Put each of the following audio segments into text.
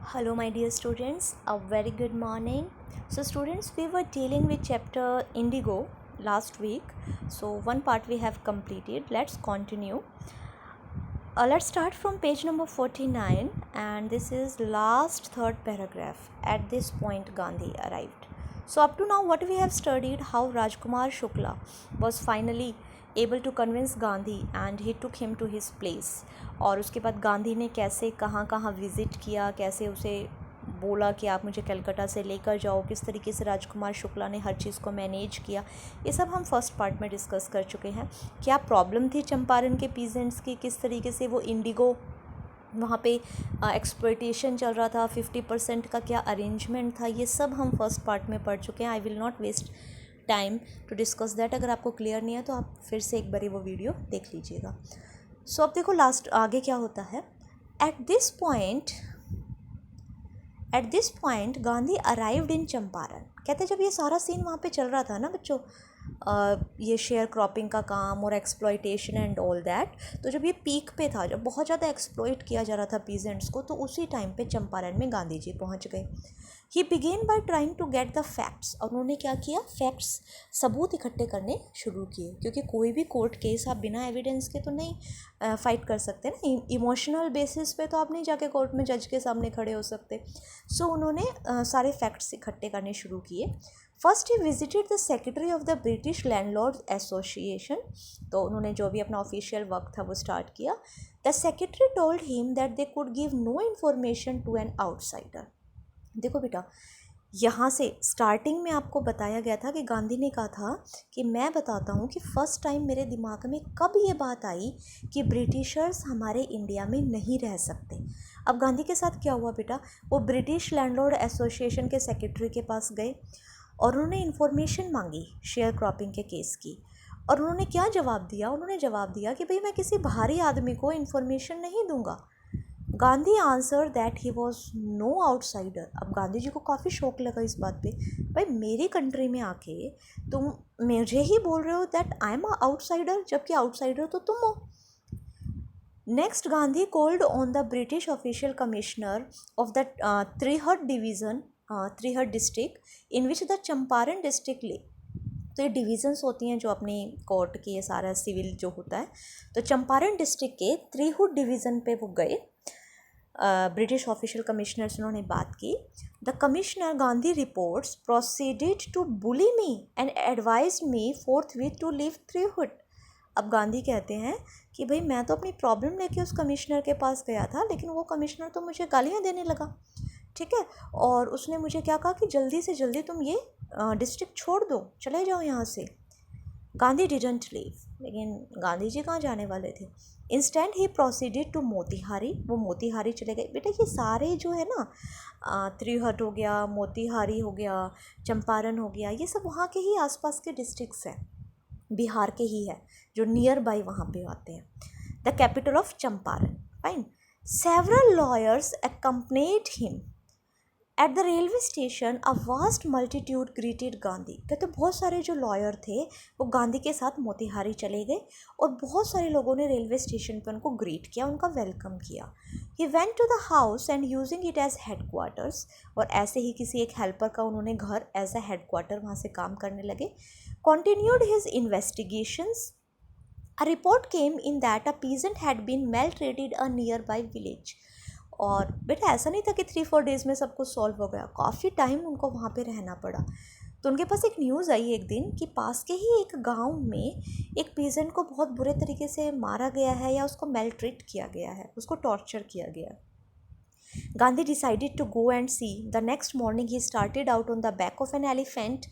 Hello my dear students, a very good morning. So students, we were dealing with chapter Indigo last week. So one part we have completed. Let's continue. Let's start from page number 49, and this is last third paragraph. At this point Gandhi arrived. So up to now what we have studied, how Rajkumar Shukla was finally able to convince Gandhi and he took him to his place. और उसके बाद गांधी ने कैसे कहाँ कहाँ visit किया, कैसे उसे बोला कि आप मुझे कलकत्ता से लेकर जाओ, किस तरीके से राजकुमार शुक्ला ने हर चीज़ को मैनेज किया, ये सब हम फर्स्ट पार्ट में डिस्कस कर चुके हैं. क्या प्रॉब्लम थी चंपारण के पीजेंट्स की, किस तरीके से वो इंडिगो वहाँ पे एक्सप्लॉयटेशन चल रहा था, 50% का क्या अरेंजमेंट था, ये सब हम फर्स्ट पार्ट में पढ़ चुके हैं. I will not waste time to discuss that. अगर आपको क्लियर नहीं है तो आप फिर से एक बारी वो वीडियो देख लीजिएगा. सो अब देखो लास्ट आगे क्या होता है. At this point Gandhi arrived in Champaran. कहते जब ये सारा सीन वहाँ पे चल रहा था ना बच्चों, ये शेयर क्रॉपिंग का काम और एक्सप्लॉयटेशन एंड ऑल दैट, तो जब ये पीक पे था, जब बहुत ज़्यादा एक्सप्लॉयट किया जा रहा था पीजेंट्स को, तो उसी टाइम पे चंपारण में गांधी जी पहुँच गए. He began by trying to get the facts. और उन्होंने क्या किया, फैक्ट्स, सबूत इकट्ठे करने शुरू किए, क्योंकि कोई भी कोर्ट केस आप बिना एविडेंस के तो नहीं फाइट कर सकते ना. इमोशनल बेसिस पे तो आप नहीं जाके कोर्ट में जज के सामने खड़े हो सकते. सो उन्होंने सारे फैक्ट्स इकट्ठे करने शुरू किए. First he visited the secretary of the British landlord association. तो उन्होंने जो भी अपना ऑफिशियल वर्क था वो स्टार्ट किया. The secretary told him that they could give no information to an outsider. देखो बेटा, यहाँ से स्टार्टिंग में आपको बताया गया था कि गांधी ने कहा था कि मैं बताता हूँ कि फ़र्स्ट टाइम मेरे दिमाग में कब ये बात आई कि ब्रिटिशर्स हमारे इंडिया में नहीं रह सकते. अब गांधी के साथ क्या हुआ बेटा, वो ब्रिटिश लैंडलॉर्ड एसोसिएशन के सेक्रेटरी के पास गए और उन्होंने इन्फॉर्मेशन मांगी शेयर क्रॉपिंग के केस की. और उन्होंने क्या जवाब दिया, उन्होंने जवाब दिया कि भाई मैं किसी बाहरी आदमी को इन्फॉर्मेशन नहीं दूंगा. Gandhi answer that he was no outsider. अब गांधी जी को काफ़ी शौक लगा इस बात पे, भाई मेरी कंट्री में आके तुम मुझे ही बोल रहे हो दैट आई एम आउटसाइडर, जबकि आउटसाइडर तो तुम हो. Next Gandhi called on the British official commissioner of the Tirhut division, Tirhut district in which the Champaran district lay. तो ये डिवीज़न्स होती हैं जो अपनी कोर्ट की, ये सारा सिविल जो होता है. तो चंपारण डिस्ट्रिक्ट के त्रिहुट डिवीज़न पे वो गए. ब्रिटिश ऑफिशियल कमिश्नर से उन्होंने बात की. The commissioner Gandhi reports proceeded to bully me and advise me forthwith to leave Tirhut. अब गांधी कहते हैं कि भाई मैं तो अपनी प्रॉब्लम लेके उस कमिश्नर के पास गया था, लेकिन वो कमिश्नर तो मुझे गालियाँ देने लगा, ठीक है, और उसने मुझे क्या कहा कि जल्दी से जल्दी तुम ये डिस्ट्रिक्ट छोड़ दो, चले जाओ यहाँ से. Gandhi didn't leave. लेकिन गांधी जी कहाँ जाने वाले थे. Instead he proceeded to Motihari. वो मोतीहारी चले गए. बेटा ये सारे जो है ना, त्रिहट हो गया, मोतीहारी हो गया, चंपारण हो गया, ये सब वहाँ के ही आसपास के डिस्ट्रिक्ट्स हैं, बिहार के ही है, जो नियर बाई वहाँ पे आते हैं. The capital of Champaran. Fine. Several lawyers accompanied him. At the railway station a vast multitude greeted Gandhi. कहते बहुत सारे जो लॉयर थे वो गांधी के साथ मोतीहारी चले गए और बहुत सारे लोगों ने रेलवे स्टेशन पर उनको ग्रीट किया, उनका वेलकम किया. He went to the house and using it as headquarters. और ऐसे ही किसी एक हेल्पर का उन्होंने घर एज अ हेडक्वार्टर वहाँ से काम करने लगे. Continued his investigations. A report came in that a peasant had been maltreated a nearby village. और बेटा ऐसा नहीं था कि 3-4 डेज़ में सब कुछ सॉल्व हो गया, काफ़ी टाइम उनको वहाँ पे रहना पड़ा. तो उनके पास एक न्यूज़ आई एक दिन कि पास के ही एक गांव में एक पेशेंट को बहुत बुरे तरीके से मारा गया है या उसको मेलट्रीट किया गया है, उसको टॉर्चर किया गया है. Gandhi decided to go and see. The next morning he started out on the back of an elephant.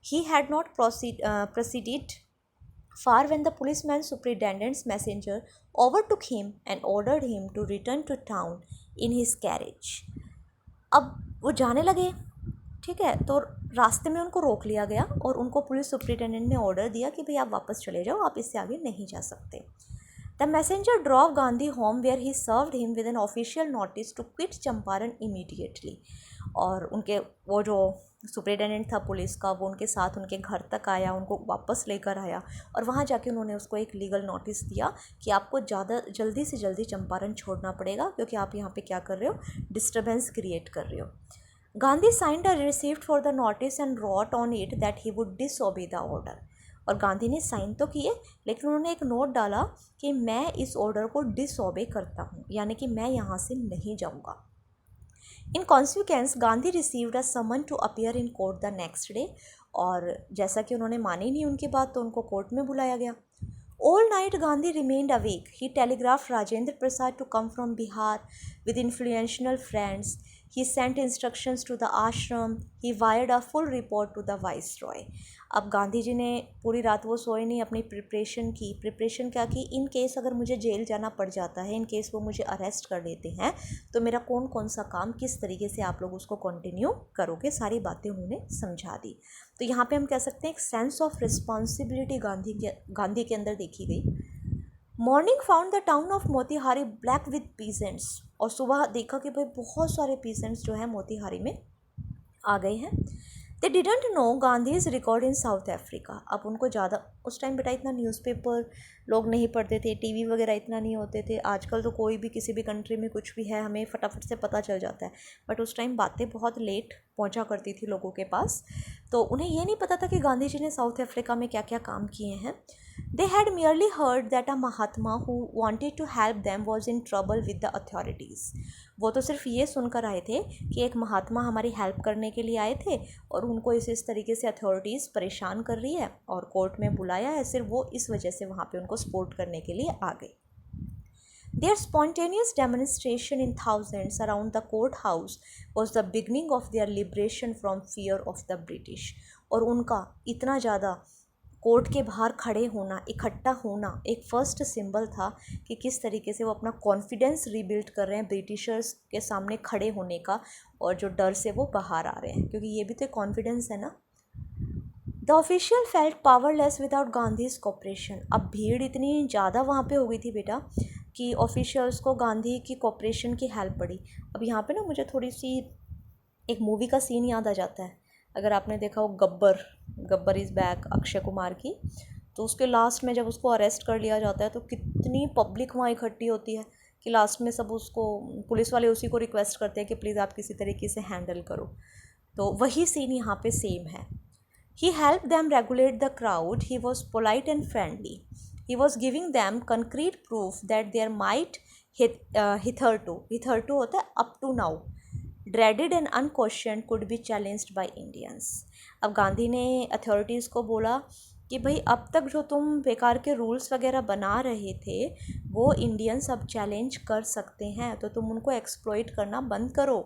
He had not proceeded far when the policeman superintendent's messenger overtook him and ordered him to return to town in his carriage. अब वो जाने लगे, ठीक है, तो रास्ते में उनको रोक लिया गया और उनको पुलिस सुपरिटेंडेंट ने ऑर्डर दिया कि भाई आप वापस चले जाओ, आप इससे आगे नहीं जा सकते. The messenger drove Gandhi home where he served him with an official notice to quit Champaran immediately. और उनके वो जो सुपरिटेंडेंट था पुलिस का, वो उनके साथ उनके घर तक आया, उनको वापस लेकर आया और वहाँ जाके उन्होंने उसको एक लीगल नोटिस दिया कि आपको ज़्यादा जल्दी से जल्दी चंपारण छोड़ना पड़ेगा, क्योंकि आप यहाँ पे क्या कर रहे हो, डिस्टर्बेंस क्रिएट कर रहे हो। Gandhi signed a receipt for the notice and wrote on it that he would disobey the order. और गांधी ने साइन तो किए, लेकिन उन्होंने एक नोट डाला कि मैं इस ऑर्डर को डिसओबे करता हूँ, यानी कि मैं यहाँ से नहीं जाऊँगा। In consequence Gandhi received a summon to appear in court the next day. और जैसा कि उन्होंने मानी नहीं उनकी बात, तो उनको कोर्ट में बुलाया गया। All night Gandhi remained awake. He telegraphed Rajendra Prasad to come from Bihar with influential friends. He sent instructions to the ashram. He wired a full report to the viceroy. अब गांधी जी ने पूरी रात वो सोए नहीं, अपनी प्रिपरेशन क्या की, इन केस अगर मुझे जेल जाना पड़ जाता है, इन केस वो मुझे अरेस्ट कर लेते हैं, तो मेरा कौन कौन सा काम किस तरीके से आप लोग उसको कंटिन्यू करोगे, सारी बातें उन्होंने समझा दी। तो यहाँ पे हम कह सकते हैं एक सेंस ऑफ रिस्पॉन्सिबिलिटी गांधी के अंदर देखी गई। Morning found the town of Motihari black with peasants. और सुबह देखा कि भाई बहुत सारे पीजेंट्स जो है मोतीहारी में आ गए हैं। They didn't know Gandhi is record in south Africa. अब उनको ज़्यादा उस टाइम बेटा इतना न्यूज़पेपर लोग नहीं पढ़ते थे, टीवी वगैरह इतना नहीं होते थे। आजकल तो कोई भी किसी भी कंट्री में कुछ भी है हमें फटाफट से पता चल जाता है, बट उस टाइम बातें बहुत लेट पहुंचा करती थी लोगों के पास। तो उन्हें ये नहीं पता था कि गांधी जी ने साउथ अफ्रीका में क्या क्या काम किए हैं। They had merely heard that a Mahatma who wanted to help them was in trouble with the authorities। वो तो सिर्फ ये सुनकर आए थे कि एक महात्मा हमारी हेल्प करने के लिए आए थे और उनको इस तरीके से अथॉरिटीज़ परेशान कर रही है और कोर्ट में बुलाया है, सिर्फ वो इस वजह से वहाँ पे उनको सपोर्ट करने के लिए आ गए। Their spontaneous demonstration in thousands around the courthouse was the beginning of their liberation from fear of the British। और उनका इतना ज़्यादा कोर्ट के बाहर खड़े होना, इकट्ठा होना, एक फर्स्ट सिंबल था कि किस तरीके से वो अपना कॉन्फिडेंस रीबिल्ड कर रहे हैं ब्रिटिशर्स के सामने खड़े होने का, और जो डर से वो बाहर आ रहे हैं, क्योंकि ये भी तो एक कॉन्फिडेंस है ना। The official felt powerless without Gandhi's cooperation. अब भीड़ इतनी ज़्यादा वहाँ पे हो गई थी बेटा कि ऑफिशियल्स को गांधी की कॉपरेशन की हेल्प पड़ी। अब यहाँ पे ना मुझे थोड़ी सी एक मूवी का सीन याद आ जाता है, अगर आपने देखा हो गब्बर इज़ बैक, अक्षय कुमार की। तो उसके लास्ट में जब उसको अरेस्ट कर लिया जाता है तो कितनी पब्लिक वहाँ इकट्ठी होती है कि लास्ट में सब उसको, पुलिस वाले उसी को रिक्वेस्ट करते हैं कि प्लीज़ आप किसी तरीके से हैंडल करो। तो वही सीन यहाँ पे सेम है। He helped them regulate the crowd. He was polite and friendly. He was giving them concrete proof that their might hitherto होता है up to now, dreaded and unquestioned could be challenged by Indians। अब गांधी ने authorities को बोला कि भाई अब तक जो तुम बेकार के रूल्स वगैरह बना रहे थे वो इंडियंस अब चैलेंज कर सकते हैं, तो तुम उनको एक्सप्लॉइट करना बंद करो।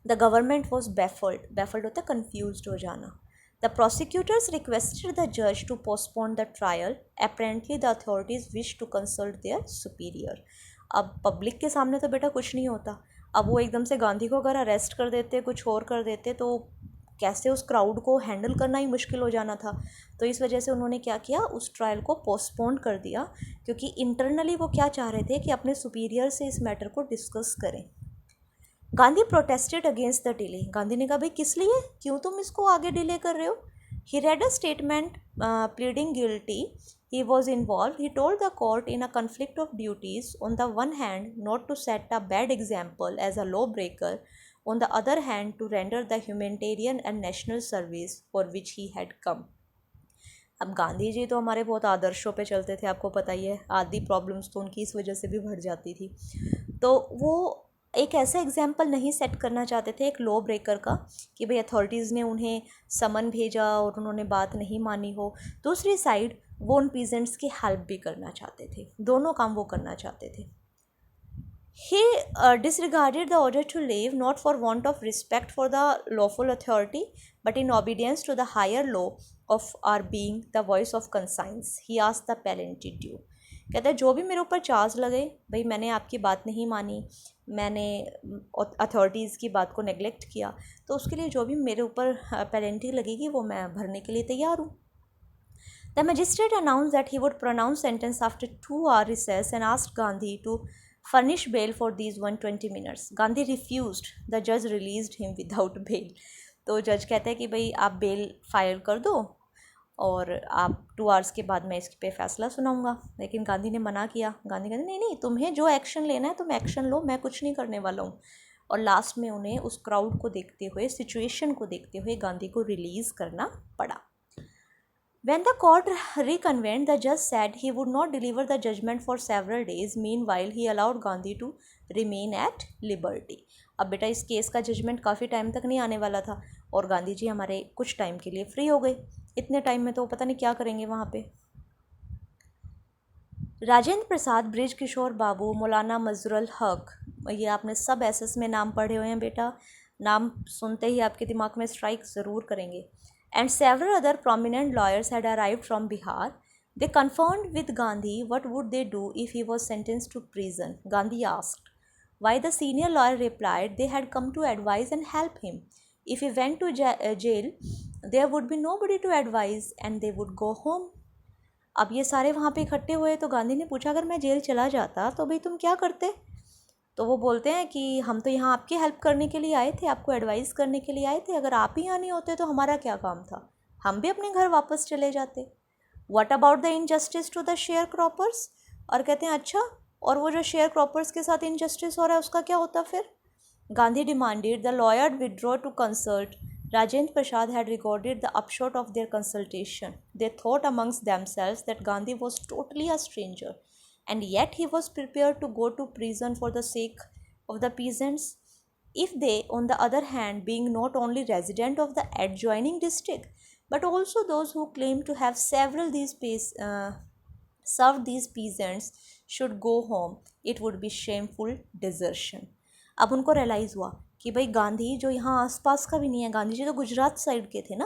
द गवर्नमेंट वॉज बैफल्ड होता है कन्फ्यूज्ड हो जाना। The prosecutors requested the judge to postpone the trial. Apparently, the authorities wished to consult their superior। अब पब्लिक के सामने तो बेटा कुछ नहीं होता। अब वो एकदम से गांधी को अगर अरेस्ट कर देते, कुछ और कर देते, तो कैसे उस क्राउड को हैंडल करना ही मुश्किल हो जाना था। तो इस वजह से उन्होंने क्या किया, उस ट्रायल को पोस्टपोन कर दिया, क्योंकि इंटरनली वो क्या चाह रहे थे कि अपने सुपीरियर से इस मैटर को डिस्कस करें। Gandhi protested against the delay. Gandhi ने कहा भाई किस लिए, क्यों तुम इसको आगे डिले कर रहे हो। He read a statement pleading guilty he was involve. He told the court in a conflict of duties, on the one hand not to set a bad example as a lawbreaker, on the other hand to render the humanitarian and national service for which he had come. अब गांधी जी तो हमारे बहुत आदर्शों पे चलते थे, आपको पता ही है, आदि प्रॉब्लम्स तो उनकी इस वजह से भी बढ़ जाती थी। तो वो एक ऐसा एग्जाम्पल नहीं सेट करना चाहते थे एक लॉ ब्रेकर का कि भाई अथॉरिटीज़ ने उन्हें समन भेजा और उन्होंने बात नहीं मानी हो। दूसरी साइड वो उन पीजेंट्स की हेल्प भी करना चाहते थे, दोनों काम वो करना चाहते थे। He disregarded the order to leave not for want of respect for the lawful authority but in obedience to the higher law of our being the voice of conscience। He asked the penalty due। कहता है जो भी मेरे ऊपर charge लगे, भाई मैंने आपकी बात नहीं मानी, मैंने अथॉरिटीज़ की बात को नेगलेक्ट किया, तो उसके लिए जो भी मेरे ऊपर पेनल्टी लगेगी वो मैं भरने के लिए तैयार हूँ। The magistrate announced that he would pronounce sentence after 2 hour recess and asked Gandhi to furnish bail for these 120 minutes. Gandhi refused. The judge released him without bail. तो जज कहते हैं कि भाई आप बेल फाइल कर दो और आप 2 आवर्स के बाद मैं इस पे फैसला सुनाऊंगा, लेकिन गांधी ने मना किया। गांधी कहते नहीं नहीं, तुम्हें जो एक्शन लेना है तुम एक्शन लो, मैं कुछ नहीं करने वाला हूँ। और लास्ट में उन्हें उस क्राउड को देखते हुए, सिचुएशन को देखते हुए गांधी को रिलीज़ करना पड़ा। When the court reconvened, the judge said he would not deliver the judgment for several days. Meanwhile, he allowed Gandhi to remain at liberty. अब बेटा इस केस का जजमेंट काफ़ी टाइम तक नहीं आने वाला था और गांधी जी हमारे कुछ टाइम के लिए फ्री हो गए। इतने टाइम में तो पता नहीं क्या करेंगे वहाँ पे। राजेंद्र प्रसाद, ब्रिज किशोर बाबू, मौलाना मजरुल हक, ये आपने सब एसएस में नाम पढ़े हुए हैं बेटा, नाम सुनते ही आपके दिमाग में स्ट्राइक ज़रूर करेंगे। And several other prominent lawyers had arrived from Bihar. They confirmed with Gandhi what would they do if he was sentenced to prison. Gandhi asked. Why the senior lawyer replied they had come to advise and help him. If he went to jail, there would be nobody to advise and they would go home. अब ये सारे वहाँ पे इकट्ठे हुए तो गांधी ने पूछा अगर मैं जेल चला जाता तो भाई तुम क्या करते। तो वो बोलते हैं कि हम तो यहाँ आपकी हेल्प करने के लिए आए थे, आपको एडवाइस करने के लिए आए थे, अगर आप ही यहाँ नहीं होते तो हमारा क्या काम था, हम भी अपने घर वापस चले जाते। What about the injustice to the sharecroppers. और कहते हैं अच्छा, और वो जो शेयर क्रॉपर्स के साथ इनजस्टिस हो रहा है उसका क्या होता फिर। Gandhi demanded the lawyer withdraw to consult. Rajendra Prasad had recorded the upshot of their consultation. They thought amongst themselves that Gandhi was totally a stranger, and yet he was prepared to go to prison for the sake of the peasants. If they, on the other hand, being not only resident of the adjoining district, but also those who claim to have served these peasants, should go home, it would be shameful desertion. अब उनको realise हुआ कि भाई गांधी जो यहाँ आसपास का भी नहीं है, गांधी जी तो गुजरात साइड के थे ना,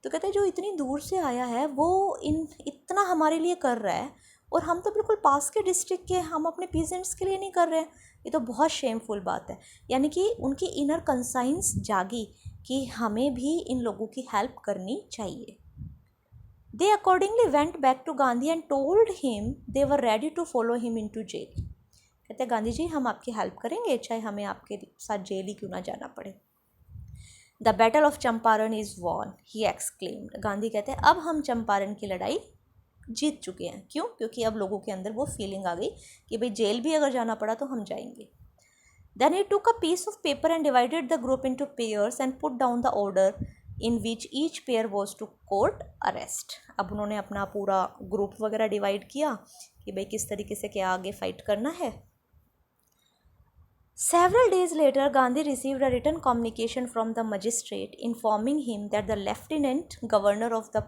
तो कहते हैं जो इतनी दूर से आया है वो इतना हमारे लिए कर रहा है और हम तो बिल्कुल पास के डिस्ट्रिक्ट के, हम अपने पीजेंट्स के लिए नहीं कर रहे हैं, ये तो बहुत शेमफुल बात है। यानी कि उनकी इनर कंसाइंस जागी कि हमें भी इन लोगों की हेल्प करनी चाहिए। They accordingly went back to Gandhi and told him they were ready to follow him into jail. कहते हैं गांधी जी हम आपकी हेल्प करेंगे, चाहे हमें आपके साथ जेल ही क्यों ना जाना पड़े। The battle of Champaran is won, he exclaimed. Gandhi कहते हैं अब हम चंपारण की लड़ाई जीत चुके हैं। क्यों? क्योंकि अब लोगों के अंदर वो फीलिंग आ गई कि भाई जेल भी अगर जाना पड़ा तो हम जाएंगे। Then he took a piece of paper and divided the group into pairs and put down the order in which each pair was to court arrest. अब उन्होंने अपना पूरा ग्रुप वगैरह डिवाइड किया कि भाई किस तरीके से क्या आगे फाइट करना है। Several days later, Gandhi received a written communication from the magistrate informing him that the lieutenant governor of the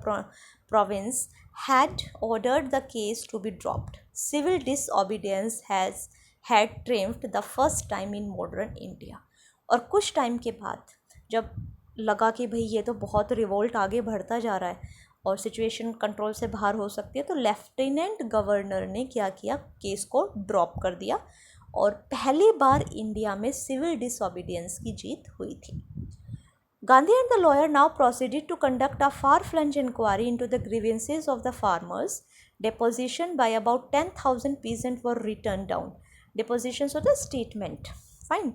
province had ordered the case to be dropped. Civil disobedience had triumphed the first time in modern India. और कुछ time के बाद जब लगा कि भाई ये तो बहुत रिवोल्ट आगे बढ़ता जा रहा है और सिचुएशन कंट्रोल से बाहर हो सकती है, तो लेफ्टिनेंट गवर्नर ने क्या किया, केस को ड्रॉप कर दिया और पहली बार इंडिया में सिविल डिसओबीडियंस की जीत हुई थी। Gandhi and the lawyer now proceeded to conduct a far flung inquiry into the grievances of the farmers. Deposition by about 10,000 peasant were written down. Deposition होता है स्टेटमेंट, फाइन।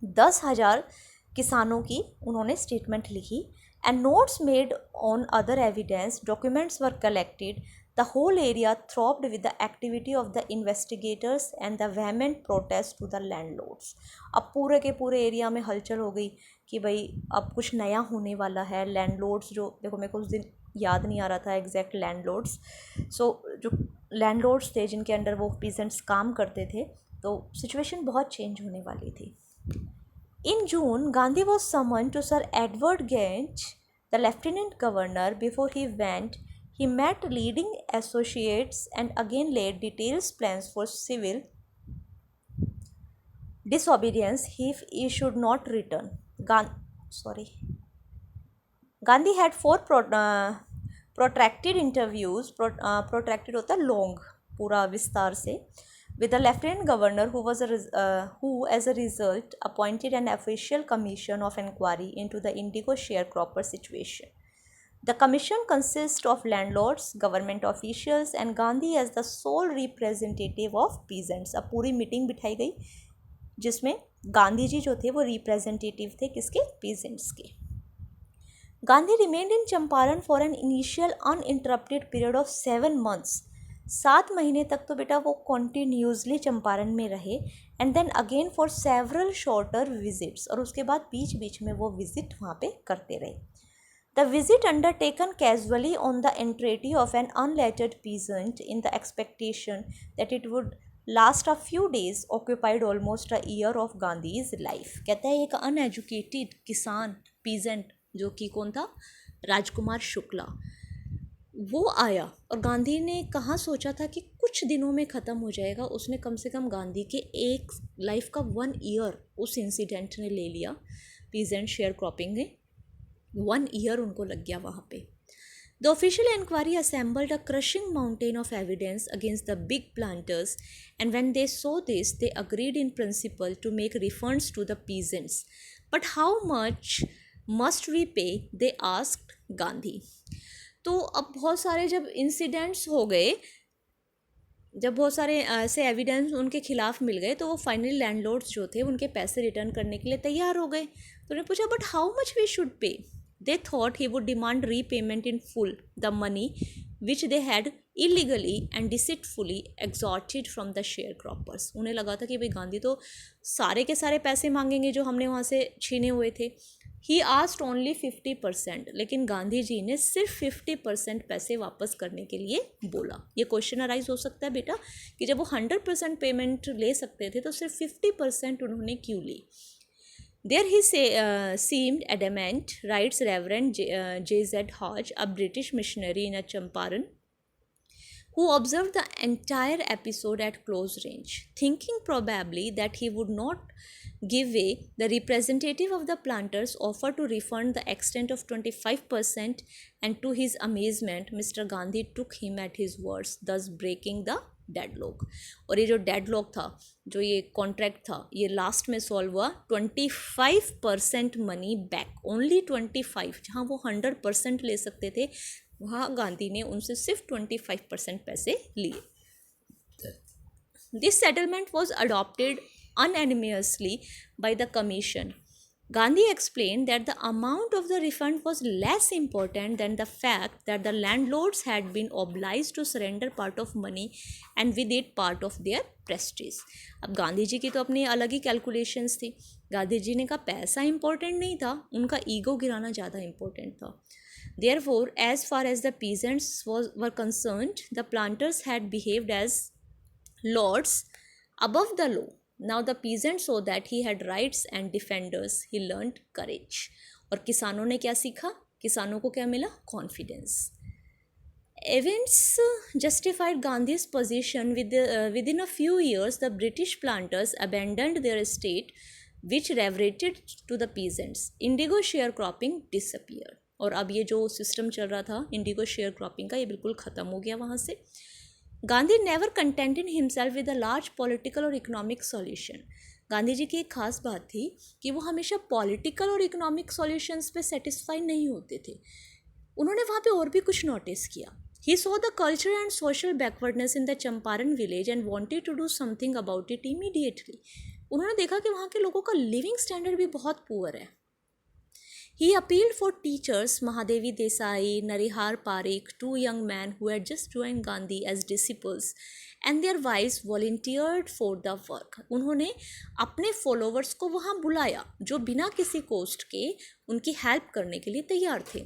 10,000 किसानों की उन्होंने स्टेटमेंट लिखी and notes made on other evidence, documents were collected. The whole area throbbed with the activity of the investigators and the vehement protest to the landlords. अब पूरे के पूरे एरिया में हलचल हो गई कि भाई अब कुछ नया होने वाला है। लैंडलॉर्ड्स जो, देखो मेरे को उस दिन याद नहीं आ रहा था एग्जैक्ट लैंडलॉर्ड्स, जो लैंडलॉर्ड्स थे जिनके अंडर वो पीजेंट्स काम करते थे, तो सिचुएशन बहुत चेंज होने वाली थी। In June, Gandhi was summoned to Sir Edward Gage, the lieutenant governor. Before he went, he met leading associates and again laid detailed plans for civil disobedience if he should not return. Gandhi had 4 protracted interviews, protracted होता है long, पूरा विस्तार से, with the lieutenant governor who as a result appointed an official commission of inquiry into the indigo sharecropper situation. The commission consists of landlords, government officials and Gandhi as the sole representative of peasants. अब पूरी meeting बिठाई गई जिसमें गांधी जी जो थे वो representative थे किसके? पीजेंट्स के. Gandhi remained in Champaran for an initial uninterrupted period of 7 months. 7 महीने तक तो बेटा वो कॉन्टीन्यूसली चंपारण में रहे and then again for several shorter visits, और उसके बाद बीच बीच में वो विजिट वहाँ पे करते रहे. The visit undertaken casually on the entreaty of an unlettered peasant in the expectation that it would last a few days occupied almost a year of Gandhi's life. कहता है एक uneducated किसान peasant जो कि कौन था? राजकुमार शुक्ला. वो आया और गांधी ने कहाँ सोचा था कि कुछ दिनों में ख़त्म हो जाएगा, उसने कम से कम गांधी के एक लाइफ का 1 year उस इंसिडेंट ने ले लिया. पीजेंट शेयर क्रॉपिंग में 1 year उनको लग गया वहाँ पे. The official inquiry assembled a crushing mountain of evidence against the big planters, and when they saw this, they agreed in principle to make refunds to the peasants. But how much must we pay? They asked Gandhi. तो अब बहुत सारे जब incidents हो गए, जब बहुत सारे ऐसे एविडेंस उनके खिलाफ मिल गए, तो वो फाइनली लैंडलॉर्ड्स जो थे उनके पैसे रिटर्न करने के लिए तैयार हो गए. तो उन्होंने पूछा but how much we should pay? They thought he would demand repayment in full the money which they had illegally and deceitfully extorted from the sharecroppers. उन्हें लगा था कि भाई गांधी तो सारे के सारे पैसे मांगेंगे जो हमने वहाँ से छीने हुए थे. He asked only 50%, लेकिन गांधी जी ने सिर्फ 50% पैसे वापस करने के लिए बोला. ये क्वेश्चन अराइज हो सकता है बेटा कि जब वो 100% पेमेंट ले सकते थे तो सिर्फ 50% उन्होंने क्यों ली. There he seemed adamant, writes Reverend J.Z. Hodge, a British missionary in Champaran, who observed the entire episode at close range. Thinking probably that he would not give way, the representative of the planters offered to refund the extent of 25%, and to his amazement, Mr. Gandhi took him at his words, thus breaking the deadlock. और ये जो deadlock था, जो ये contract था, ये last में solve हुआ 25% मनी बैक. ओनली 25, जहाँ वो 100% ले सकते थे वहाँ गांधी ने उनसे सिर्फ 25% पैसे लिए. This settlement was adopted unanimously by the commission. Gandhi explained that the amount of the refund was less important than the fact that the landlords had been obliged to surrender part of money and with it part of their prestige. अब गांधी जी की तो अपनी अलग ही calculations थी. गांधी जी ने कहा पैसा important नहीं था, उनका ईगो गिराना ज़्यादा इंपॉर्टेंट था. Therefore, as far as the peasants were concerned, the planters had behaved as lords above the law. Now the peasants saw that he had rights and defenders. He learned courage. और किसानों ने क्या सीखा? किसानों को क्या मिला? Confidence. Events justified Gandhi's position. Within a few years, the British planters abandoned their estate, which reverted to the peasants. Indigo sharecropping disappeared. और अब ये जो सिस्टम चल रहा था इंडिगो शेयर क्रॉपिंग का, ये बिल्कुल ख़त्म हो गया वहाँ से. Gandhi never contented himself with a large political और इकोनॉमिक सॉल्यूशन. गांधी जी की एक खास बात थी कि वो हमेशा पॉलिटिकल और इकोनॉमिक सॉल्यूशंस पे सेटिस्फाई नहीं होते थे. उन्होंने वहाँ पे और भी कुछ नोटिस किया. He saw the culture and social backwardness in the Champaran village and wanted to do something about it immediately. उन्होंने देखा कि वहाँ के लोगों का लिविंग स्टैंडर्ड भी बहुत पुअर है. He appealed for teachers Mahadevi Desai, Narihar Parikh, 2 young men who had just joined Gandhi as disciples, and their wives volunteered for the work. उन्होंने अपने फॉलोवर्स को वहाँ बुलाया जो बिना किसी कॉस्ट के उनकी हेल्प करने के लिए तैयार थे.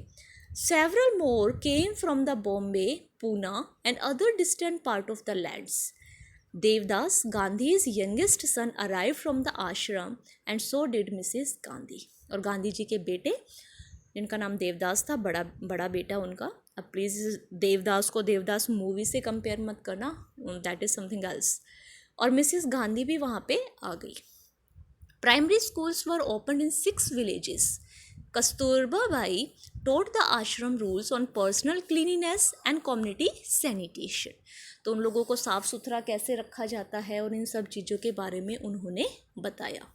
Several more came from the Bombay, Pune and other distant part of the lands. Devdas, Gandhi's youngest son, arrived from the ashram and so did Mrs. Gandhi. और गांधी जी के बेटे जिनका नाम देवदास था, बड़ा बेटा उनका. अब प्लीज़ देवदास को देवदास मूवी से कंपेयर मत करना, दैट इज़ समथिंग एल्स. और मिसिस गांधी भी वहाँ पे आ गई. Primary schools were open in 6 villages. Kasturba by taught the ashram rules on personal cleanliness and community sanitation. तो उन लोगों को साफ़ सुथरा कैसे रखा जाता है और इन सब चीज़ों के बारे में उन्होंने बताया.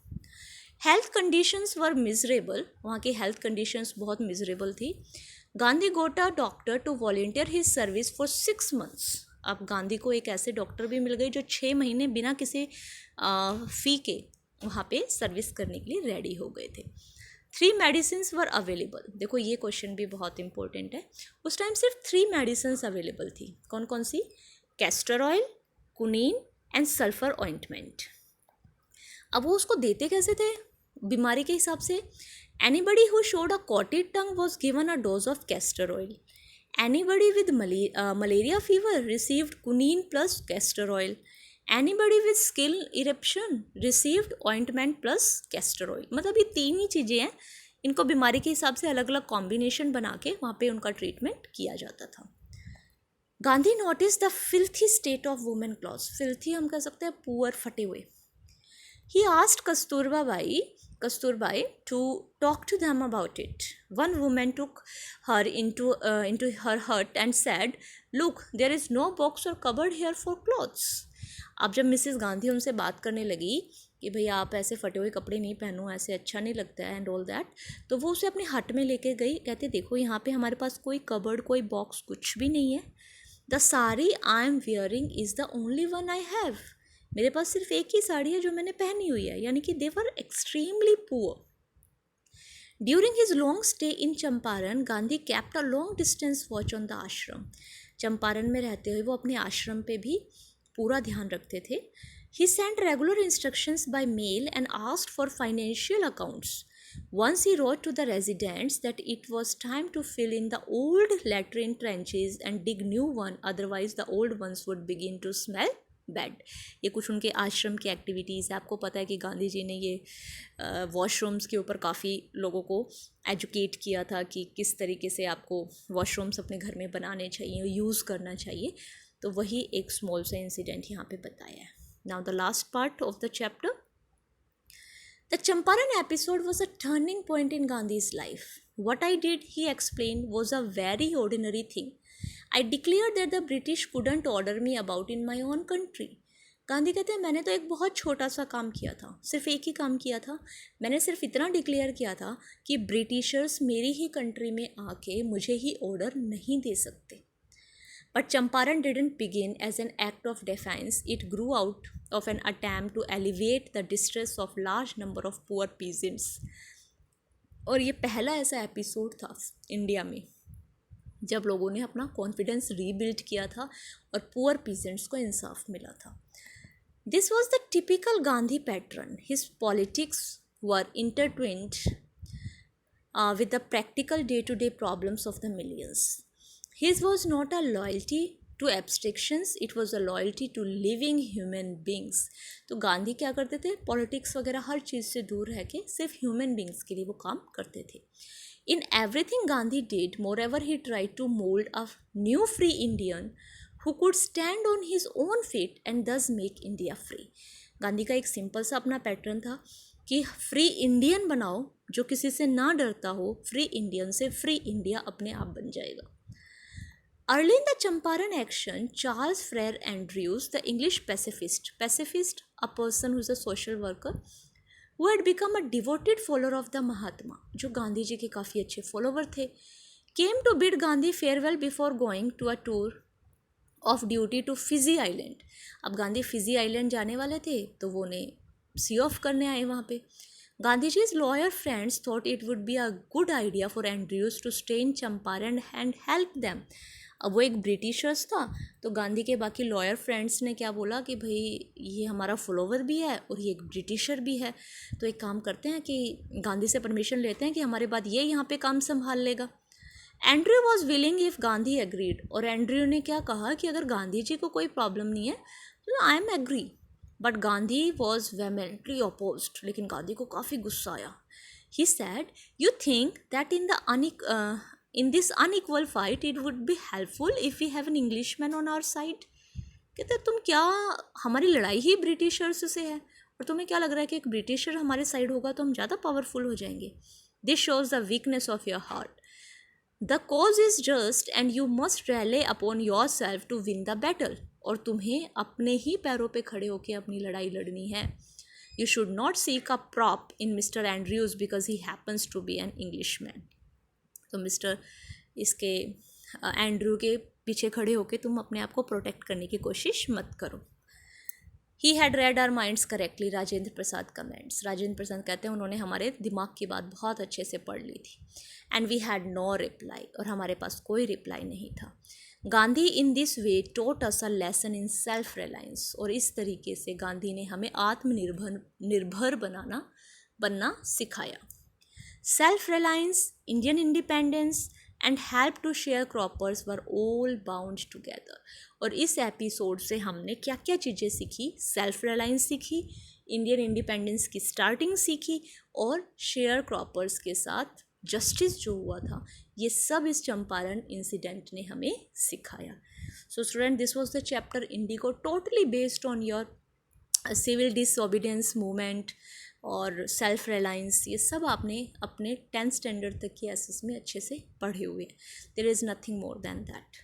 Health conditions were miserable. वहाँ की हेल्थ कंडीशंस बहुत मिजरेबल थी. Gandhi got a doctor to volunteer his service for 6 months। अब गांधी को एक ऐसे डॉक्टर भी मिल गई जो 6 महीने बिना किसी फ़ी के वहाँ पे सर्विस करने के लिए रेडी हो गए थे। 3 मेडिसिन्स वर अवेलेबल। देखो ये क्वेश्चन भी बहुत इंपॉर्टेंट है। उस टाइम सिर्फ 3 मेडिसिन्स अवेलेबल थी। कौन कौन सी? Castor oil, quinine and sulphur ointment. अब वो उसको देते कैसे थे बीमारी के हिसाब से? Anybody who showed a coated tongue was given a dose of castor oil. Anybody with malaria fever received quinine plus castor oil. Anybody with skin eruption received ointment plus castor oil. मतलब ये 3 ही चीज़ें हैं, इनको बीमारी के हिसाब से अलग अलग कॉम्बिनेशन बना के वहाँ पे उनका ट्रीटमेंट किया जाता था। Gandhi notice the filthy state of women clothes. Filthy हम कह सकते हैं पुअर, फटे हुए। He asked Kasturbai to talk to them about it. One woman took her into her hut and said, "Look, there is no box or cupboard here for clothes." अब जब Mrs Gandhi उनसे बात करने लगी कि भाई आप ऐसे फटे हुए कपड़े नहीं पहनो, ऐसे अच्छा नहीं लगता है एंड ऑल दैट, तो वो उसे अपने हट में लेके गई। कहते देखो यहाँ पे हमारे पास कोई कबर्ड, कोई बॉक्स, कुछ भी नहीं है। The sari I am wearing is the only one I have. मेरे पास सिर्फ एक ही साड़ी है जो मैंने पहनी हुई है। यानी कि they were extremely poor. During his long stay in Champaran, Gandhi kept a long distance watch on the ashram. Champaran में रहते हुए वो अपने आश्रम पे भी पूरा ध्यान रखते थे। He sent regular instructions by mail and asked for financial accounts. Once he wrote to the residents that it was time to fill in the old latrine trenches and dig new one, otherwise the old ones would begin to smell bed. ये कुछ उनके आश्रम की activities है। आपको पता है कि गांधी जी ने ये वॉशरूम्स के ऊपर काफ़ी लोगों को एजुकेट किया था कि किस तरीके से आपको वॉशरूम्स अपने घर में बनाने चाहिए, यूज़ करना चाहिए। तो वही एक स्मॉल सा इंसिडेंट यहाँ पे बताया है। Now the last part of the chapter. The Champaran episode was a turning point in Gandhi's life. What I did, he explained, was a very ordinary thing. I declared that the British couldn't order me about in my own country. Gandhi कहते हैं मैंने तो एक बहुत छोटा सा काम किया था, सिर्फ एक ही काम किया था। मैंने सिर्फ इतना डिक्लेयर किया था कि ब्रिटिशर्स मेरी ही कंट्री में आके मुझे ही ऑर्डर नहीं दे सकते। But Champaran didn't begin as an act of defiance. It grew out of an attempt to alleviate the distress of large number of poor peasants. और ये पहला ऐसा एपिसोड था इंडिया में जब लोगों ने अपना कॉन्फिडेंस रीबिल्ड किया था और पुअर पीजेंट्स को इंसाफ मिला था। This was the typical Gandhi pattern. His politics were intertwined with the practical day to day problems of the millions. His was not a loyalty to abstractions, it was a loyalty to living human beings. तो गांधी क्या करते थे? Politics वगैरह हर चीज़ से दूर रह के सिर्फ ह्यूमन बींग्स के लिए वो काम करते थे। In everything Gandhi did, moreover, he tried to mold a new free Indian who could stand on his own feet and thus make India free. Gandhi का एक सिंपल सा अपना पैटर्न था कि फ्री इंडियन बनाओ जो किसी से ना डरता हो। फ्री इंडियन से फ्री इंडिया अपने आप बन जाएगा। Early in the Champaran action, Charles Frere Andrews, the English pacifist, a person who is a social worker, who had become a devoted follower of the Mahatma, जो गांधी जी के काफ़ी अच्छे follower थे, came to bid Gandhi farewell before going to a tour of duty to Fiji Island. अब Gandhi Fiji island जाने वाले थे तो वो उन्हें सी ऑफ करने आए वहाँ पे। Gandhiji's lawyer friends thought it would be a good idea for Andrews to stay in Champaran and help them. अब वो एक ब्रिटिशर्स था तो गांधी के बाकी लॉयर फ्रेंड्स ने क्या बोला कि भाई ये हमारा फॉलोवर भी है और ये एक ब्रिटिशर भी है, तो एक काम करते हैं कि गांधी से परमिशन लेते हैं कि हमारे बाद ये यहाँ पे काम संभाल लेगा। Andrew was willing if Gandhi agreed. और एंड्रयू ने क्या कहा कि अगर गांधी जी को कोई प्रॉब्लम नहीं है तो I am agree. But Gandhi was vehemently opposed. लेकिन गांधी को काफ़ी गुस्सा आया। He said, you think that in this unequal fight it would be helpful if we have an Englishman on our side. कहते तुम क्या, हमारी लड़ाई ही ब्रिटिशर्स से है और तुम्हें क्या लग रहा है कि एक ब्रिटिशर हमारे साइड होगा तो हम ज़्यादा पावरफुल हो जाएंगे। This shows the weakness of your heart. The cause is just and you must rely upon yourself to win the battle. और तुम्हें अपने ही पैरों पे खड़े होकर अपनी लड़ाई लड़नी है। You should not seek a prop in Mr Andrews because he happens to be an Englishman. तो मिस्टर इसके एंड्रू के पीछे खड़े होके तुम अपने आप को प्रोटेक्ट करने की कोशिश मत करो। He had read our minds correctly, Rajendra Prasad comments. Rajendra Prasad कहते हैं उन्होंने हमारे दिमाग की बात बहुत अच्छे से पढ़ ली थी। And we had no reply, और हमारे पास कोई रिप्लाई नहीं था। Gandhi in this way taught us a lesson in self reliance, और इस तरीके से गांधी ने हमें निर्भर बनना सिखाया। Self reliance, Indian independence and help to sharecroppers were all bound together. और इस एपिसोड से हमने क्या क्या चीज़ें सीखी? सेल्फ रिलायंस सीखी, इंडियन इंडिपेंडेंस की स्टार्टिंग सीखी, और शेयर क्रॉपर्स के साथ जस्टिस जो हुआ था, ये सब इस चंपारण इंसिडेंट ने हमें सिखाया। So student, this was the chapter Indigo, totally based on your civil disobedience movement और सेल्फ रिलायंस। ये सब आपने अपने 10th स्टैंडर्ड तक की एसएस में अच्छे से पढ़े हुए हैं। There is nothing more than that.